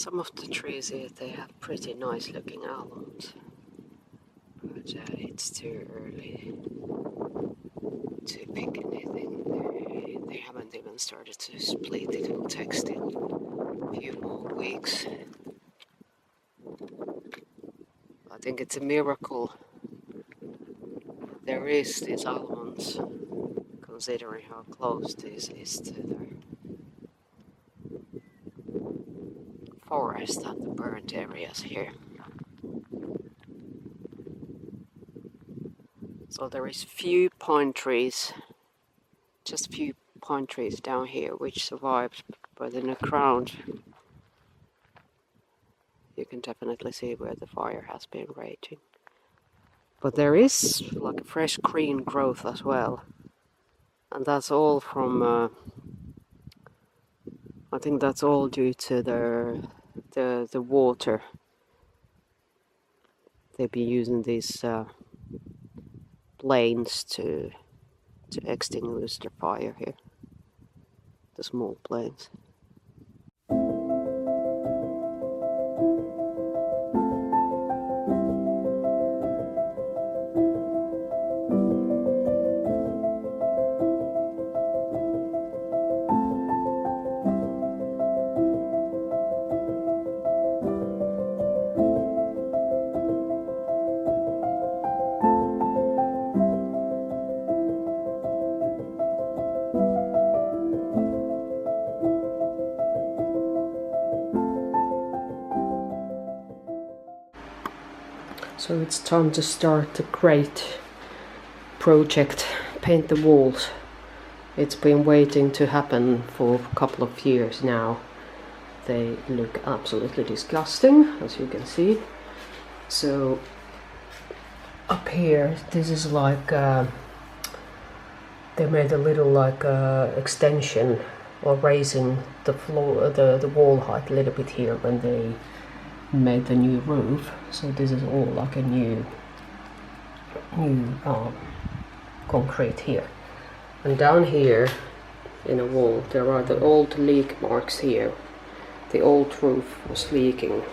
Some of the trees here, they have pretty nice looking almonds, but it's too early to pick anything. They haven't even started to split. It will take still a few more weeks. I think it's a miracle there is these almonds, considering how close this is to the forest and the burnt areas here. So there is few pine trees, just few pine trees down here which survived, but in the ground you can definitely see where the fire has been raging. But there is like a fresh green growth as well, and that's all from I think that's all due to the water. They've been using these planes to extinguish the fire here, the small planes. So it's time to start the great project, paint the walls. It's been waiting to happen for a couple of years now. They look absolutely disgusting, as you can see. So up here, this is like they made a little like extension or raising the floor, the wall height a little bit here when they made the new roof. So this is all like a new concrete here. And down here in the wall there are the old leak marks here. The old roof was leaking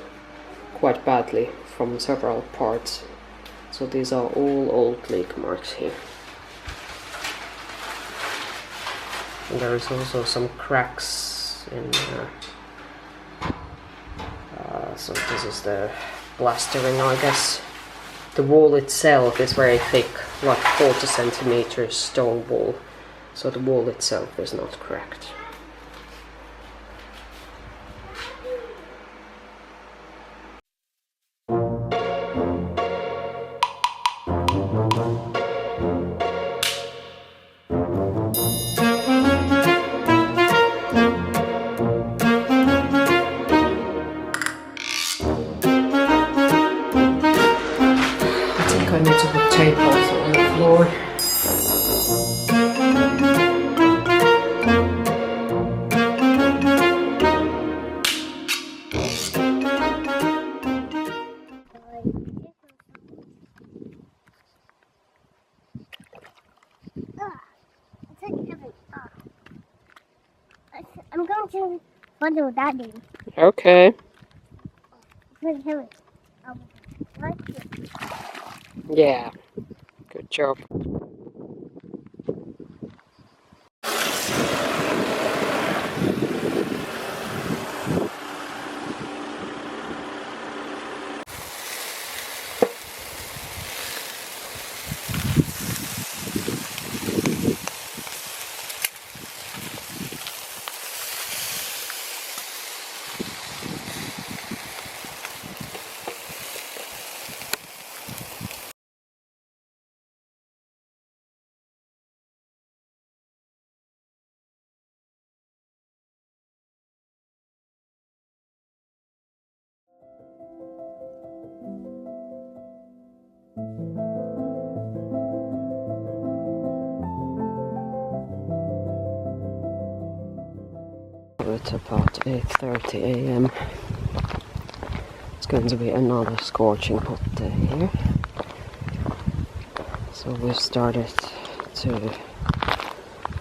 quite badly from several parts. So these are all old leak marks here. And there is also some cracks in so this is the plastering, I guess. The wall itself is very thick, like 40 centimeters stone wall, so the wall itself is not cracked. I need to put tape also on the floor. I'm going to follow Daddy. Okay. Yeah, good job. It's about 8:30 a.m. It's going to be another scorching hot day here. So we started to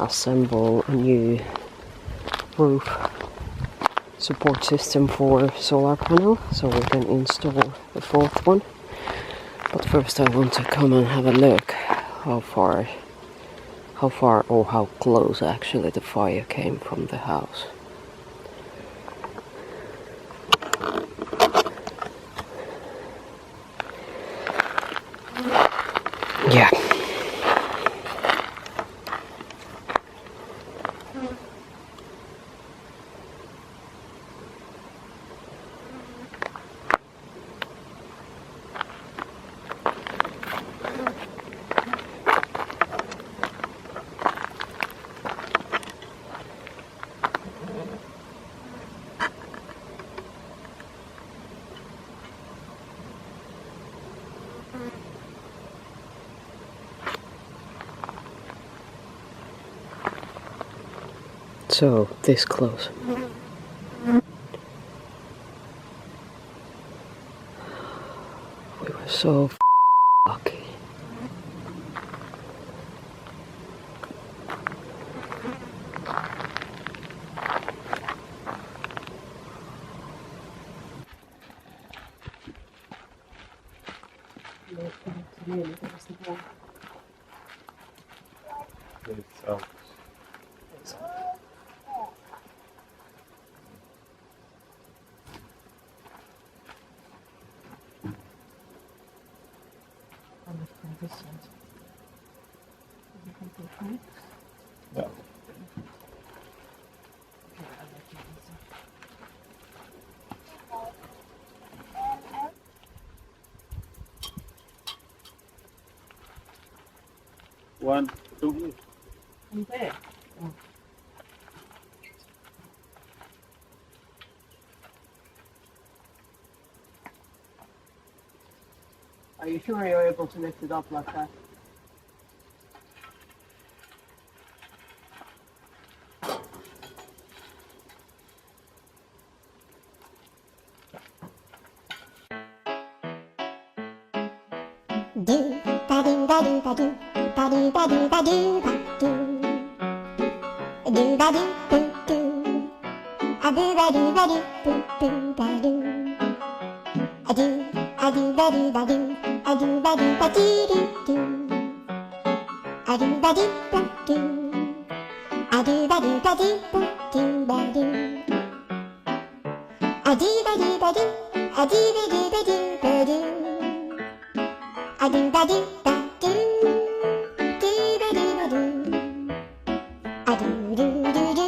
assemble a new roof support system for solar panel, so we can install the fourth one. But first I want to come and have a look how far or how close actually the fire came from the house. Yeah. So, this close. We were so lucky. Ja. One, two. Okay. Are you sure you're able to lift it up like that? Do ba do ba do ba do ba do ba do ba do ba do do ba do do do a do ba do ba do do ba do a do ba do ba do a do ba do ba do do a do ba do ba do a do ba do ba do do ba do a do ba do ba do a do ba do ba do ba do a do ba do ba do do ba do ba do a do do do do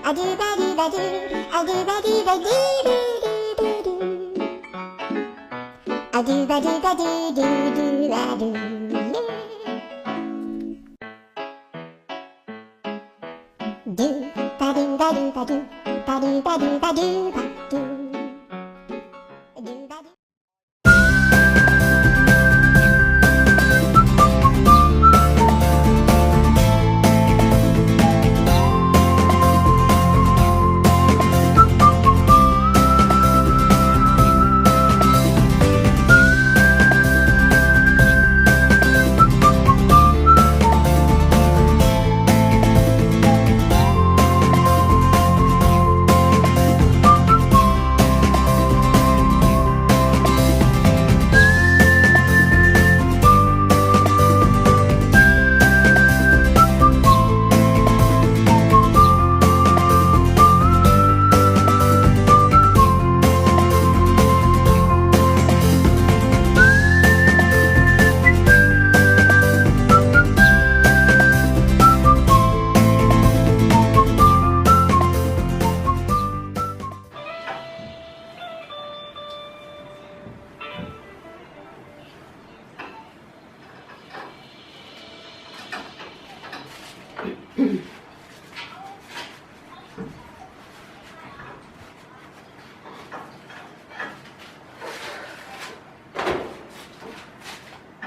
a do ba do ba do a do ba do ba do do do do a do ba do ba do do do ba do do ba do ba do ba do ba do ba do ba do ba do do ba do.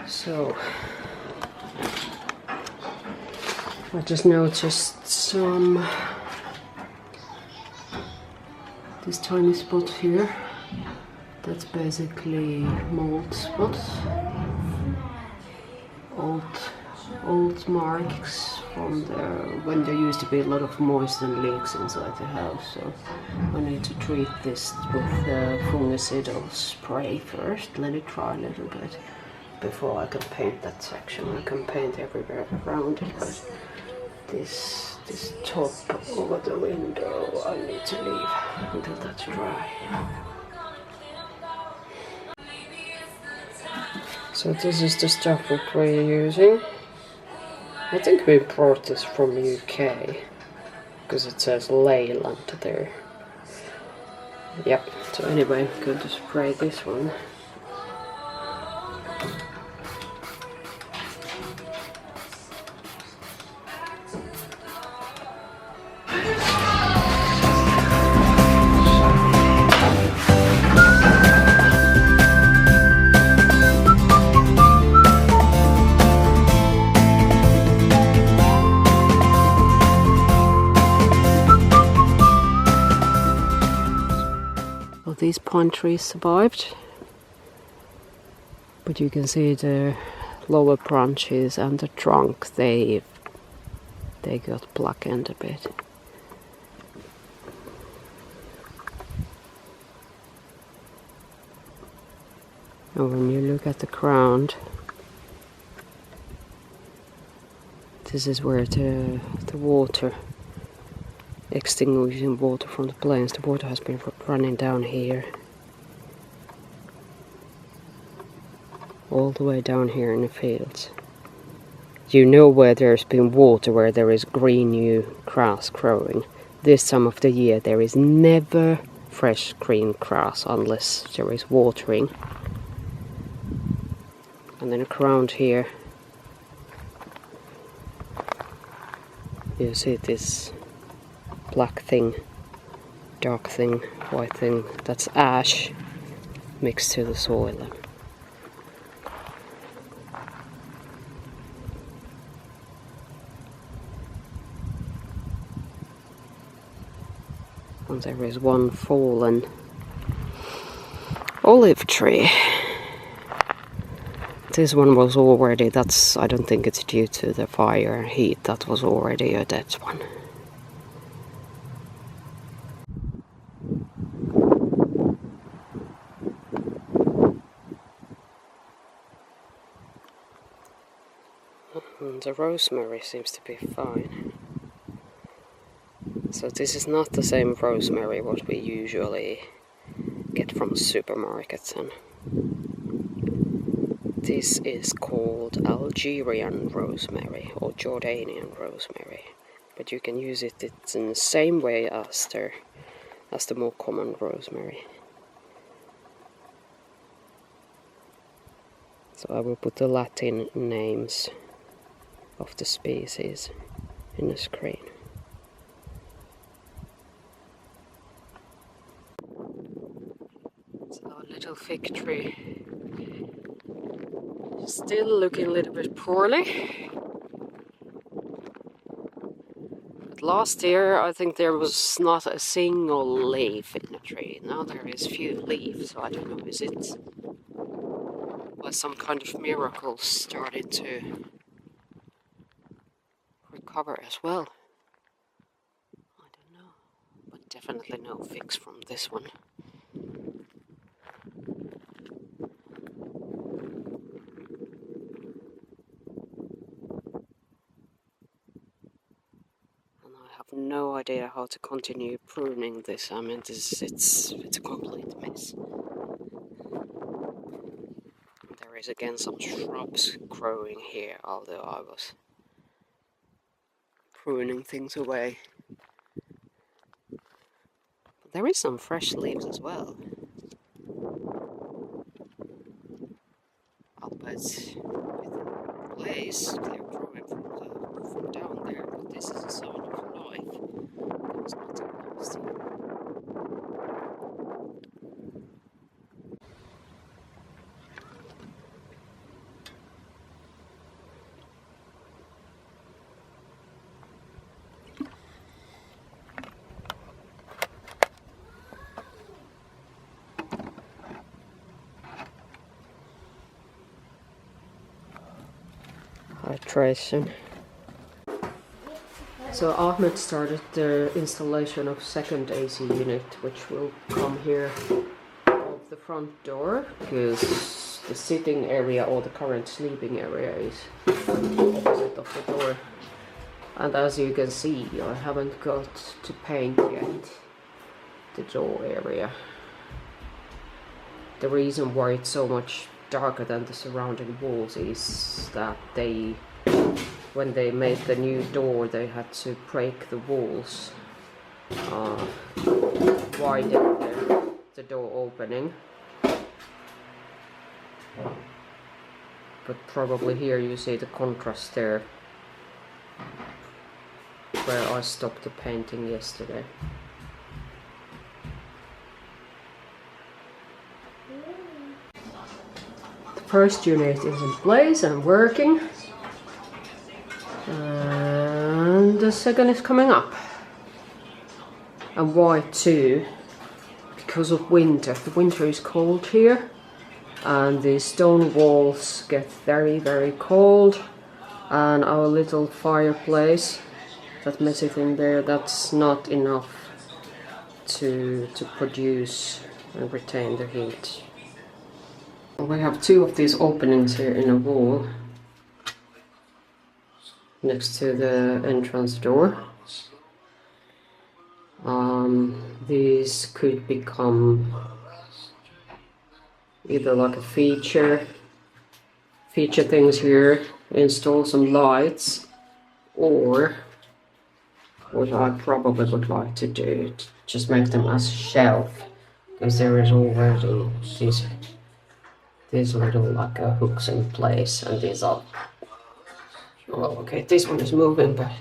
So, I just noticed some, this tiny spot here, that's basically mold spots, old marks from when there used to be a lot of moist and leaks inside the house. So I need to treat this with fungicidal spray first. Let it dry a little bit before I can paint that section. I can paint everywhere around it, but this top over the window I need to leave until that's dry. So this is the stuff we're using. I think we brought this from UK because it says Leyland there. Yep. So anyway, I'm going to spray this one. These pine trees survived, but you can see the lower branches and the trunk, they got blackened a bit. And when you look at the ground, this is where the water, extinguishing water from the plains, the water has been running down here, all the way down here in the fields. You know where there's been water, where there is green new grass growing. This time of the year there is never fresh green grass unless there is watering. And then around here you see this black thing, dark thing, white thing, that's ash mixed to the soil. And there is one fallen olive tree. This one was already, I don't think it's due to the fire and heat, that was already a dead one. The rosemary seems to be fine. So this is not the same rosemary what we usually get from supermarkets. And this is called Algerian rosemary or Jordanian rosemary. But you can use it in the same way as the more common rosemary. So I will put the Latin names of the species in the screen. So our little fig tree still looking a little bit poorly. But last year I think there was not a single leaf in the tree. Now there is few leaves, so I don't know, is it was some kind of miracle started to recover as well? I don't know, but definitely no fix from this one. And I have no idea how to continue pruning this. I mean, it's a complete mess. There is again some shrubs growing here, although I was pruning things away. But there is some fresh leaves as well. Albeit with place, they're growing from down there, but this is a sign of life. There's nothing else. Hydration. So Ahmed started the installation of second AC unit, which will come here of the front door, because the sitting area or the current sleeping area is opposite of the door. And as you can see, I haven't got to paint yet the door area. The reason why it's so much darker than the surrounding walls is that when they made the new door, they had to break the walls, widen the door opening. But probably here you see the contrast there, where I stopped the painting yesterday. The first unit is in place and working, and the second is coming up. And why too? Because of winter. The winter is cold here, and the stone walls get very, very cold, and our little fireplace, that messy thing there, that's not enough to produce and retain the heat. We have two of these openings here in a wall next to the entrance door. These could become either like a feature things here, install some lights, or what I probably would like to do, just make them as a shelf, because there is already these little like hooks in place, and these are, well, okay, this one is moving, but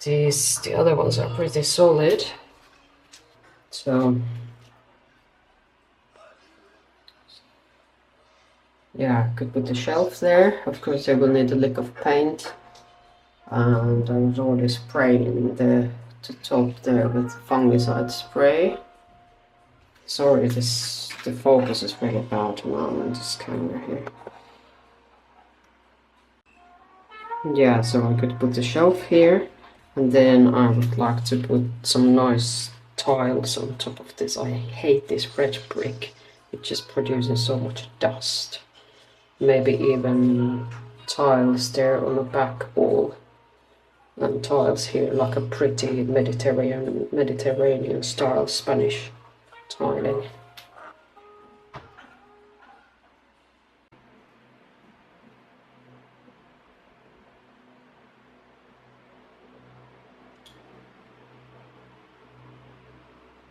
the other ones are pretty solid. So yeah, I could put the shelf there. Of course I will need a lick of paint, and I was already spraying the top there with fungicide spray. Sorry, the focus is really bad now on this camera here. Yeah, so I could put the shelf here, and then I would like to put some nice tiles on top of this. I hate this red brick, it just produces so much dust. Maybe even tiles there on the back wall, and tiles here like a pretty Mediterranean style Spanish tiling.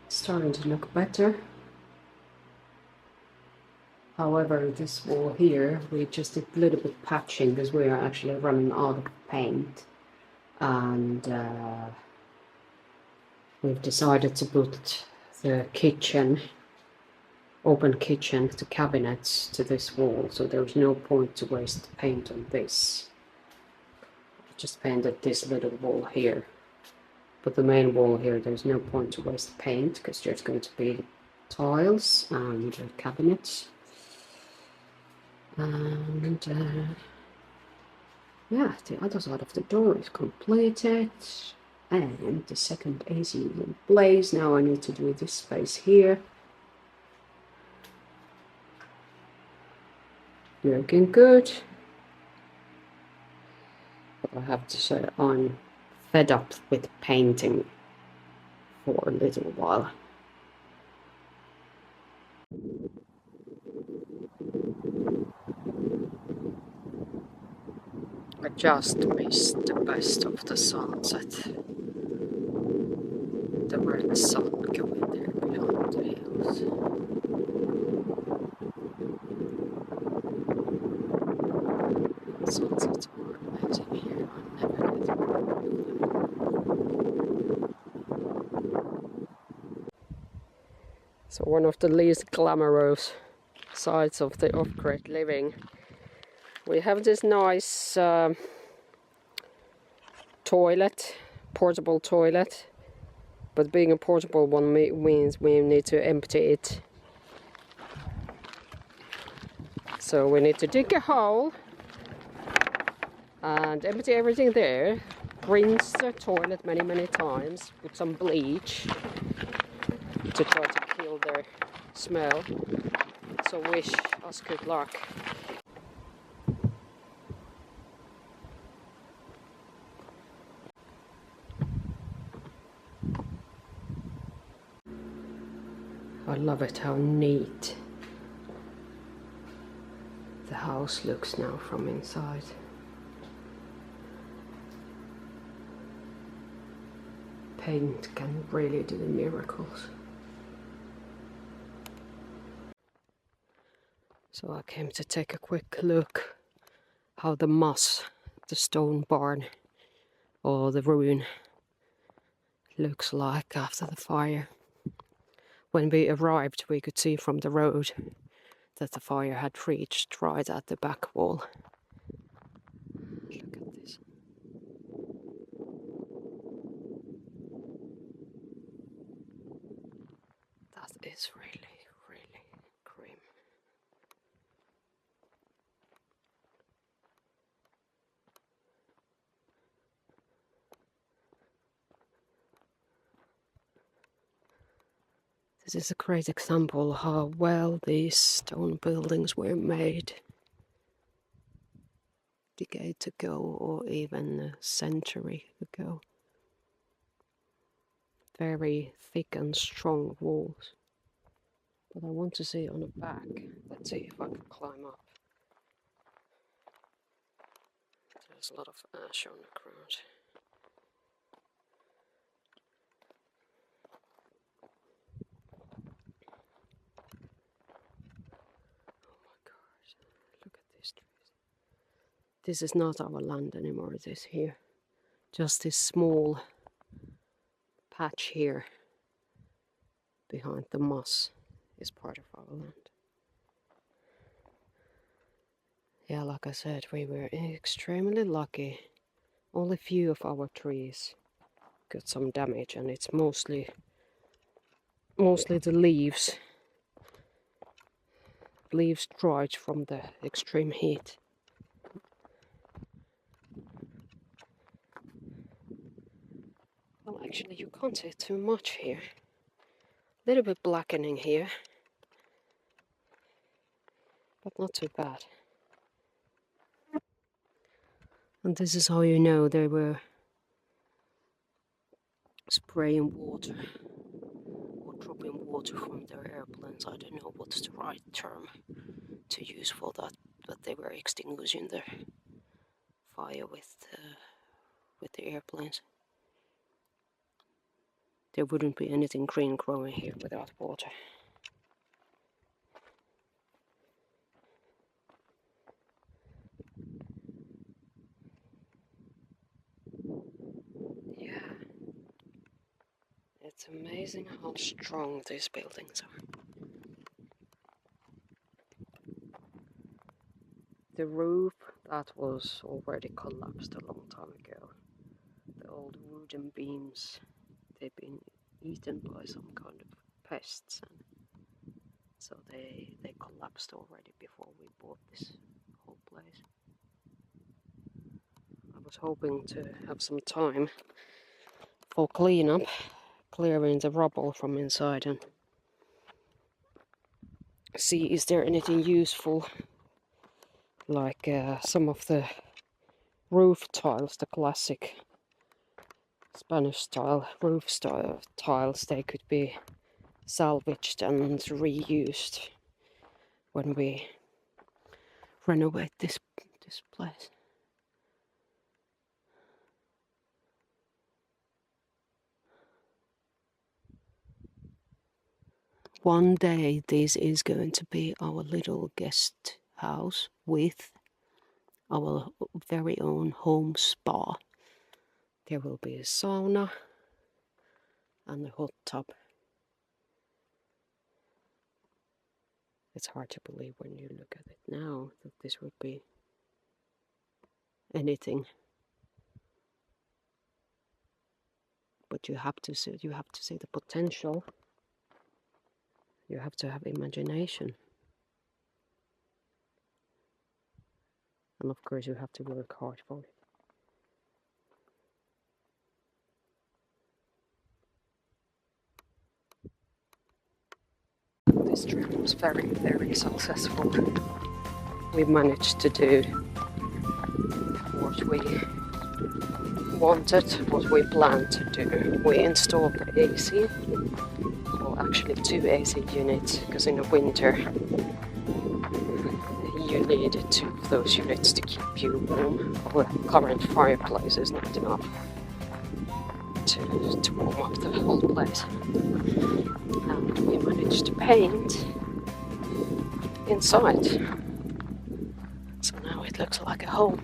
Starting to look better. However, this wall here, we just did a little bit patching because we are actually running out of paint, and we've decided to put the kitchen, open kitchen, the cabinets to this wall, so there's no point to waste paint on this. I just painted this little wall here. But the main wall here, there's no point to waste paint, because there's going to be tiles and cabinets. And yeah, the other side of the door is completed, and the second AC is in place. Now I need to do this space here. Looking good. But I have to say, I'm fed up with painting for a little while. I just missed the best of the sunset. The red sun going there behind the hills. Sunsets are amazing here. I'm never get bored. So one of the least glamorous sides of the off-grid living. We have this nice toilet, portable toilet, but being a portable one means we need to empty it. So we need to dig a hole and empty everything there, rinse the toilet many times with some bleach to try to kill their smell. So wish us good luck. I love it how neat the house looks now from inside. Paint can really do miracles. So I came to take a quick look how the moss, the stone barn or the ruin looks like after the fire. When we arrived, we could see from the road that the fire had reached right at the back wall. Look at this. That is really, really grim. This is a great example how well these stone buildings were made decade ago or even a century ago. Very thick and strong walls. But I want to see on the back. Let's see if I can climb up. There's a lot of ash on the ground. Oh my gosh, look at these trees. This is not our land anymore, this here. Just this small patch here behind the moss is part of our land. Yeah, like I said, we were extremely lucky. Only few of our trees got some damage, and it's mostly the leaves. Leaves dried from the extreme heat. Well, actually, you can't see too much here. A little bit blackening here, but not too bad. And this is how you know they were spraying water or dropping water from their airplanes. I don't know what's the right term to use for that, but they were extinguishing their fire with the airplanes. There wouldn't be anything green growing here without water. Yeah, it's amazing how strong these buildings are. The roof, that was already collapsed a long time ago. The old wooden beams, they've been eaten by some kind of pests, and so they collapsed already before we bought this whole place. I was hoping to have some time for cleanup, clearing the rubble from inside and see is there anything useful, like some of the roof tiles, the classic Spanish style roof style tiles, they could be salvaged and reused when we renovate this place. One day this is going to be our little guest house with our very own home spa. There will be a sauna and a hot tub. It's hard to believe when you look at it now that this would be anything. But you have to see the potential. You have to have imagination. And of course you have to work hard for it. trip was very, very successful. We managed to do what we wanted, what we planned to do. We installed the AC, well actually 2 AC units, because in the winter you need 2 of those units to keep you warm. Our current fireplace is not enough to warm up the whole place. And we managed to paint inside. So now it looks like a home.